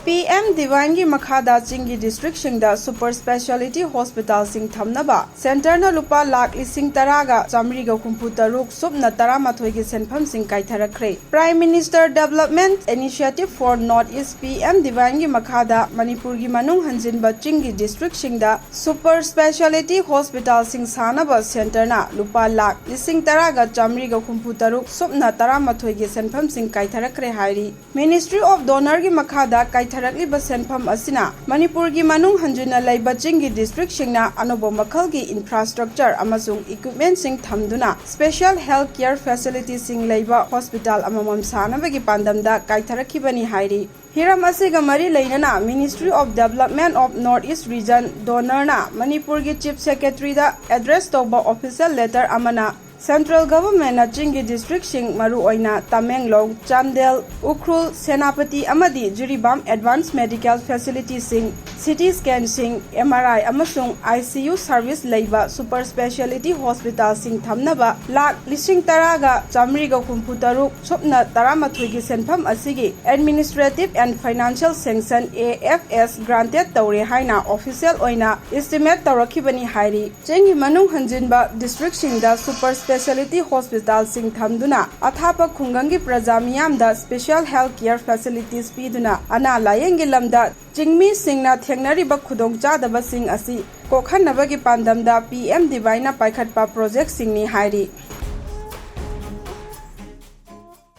PM Divine gi makhada Chingi district Singda super speciality hospital sing thamnaba center na lupa lakh lising taraga chamri ga khumpu taruk subna taramathoi gi senfam sing Kaitharakhre Prime Minister Development Initiative for North East PM Divine gi makhada Manipur gi manung hanjinba Chingi district Singda super speciality hospital sing Sanaba center na lupa lakh lising taraga chamri ga khumpu taruk subna taramathoi gi senfam sing Kaitharakhre hairi Ministry of Donor gi makhada Kaitharakhre Senfam asina Manipur gi manung hanjuna laiba Chingi district singna anobo makhal gi infrastructure amasung equipment sing thamduna special health care facilities sing laiba hospital amamam sanaba gi pandamda Kaitharakhre bani hairi Hiram asiga mari lainana Ministry of Development of North East Region donor na Manipur gi Chief Secretary da address toba official letter amana Central Government na Chingi district sing maru oina Tamenglong, Chandel, Ukhrul, Senapati amadi Jiribam advanced medical facilities sing CT scan sing MRI amasung ICU service leiba super speciality hospital sing thamnaba lakh lising taraga chamri ga khumpu taruk sopna taramathoi gi senfam asigi administrative and financial sanction AFS granted tawre haina official oina estimate tawrakhibani hairi Chingi manung hanjinba district sing da super Speciality Hospital sing thamduna athapa khungangi praja miyamda special health care facilities piduna ana layengi lamda jingmi singna thengnariba khudongchadaba sing asi kokhanabagi pandamda PM Divine paikhatpa project singni hairi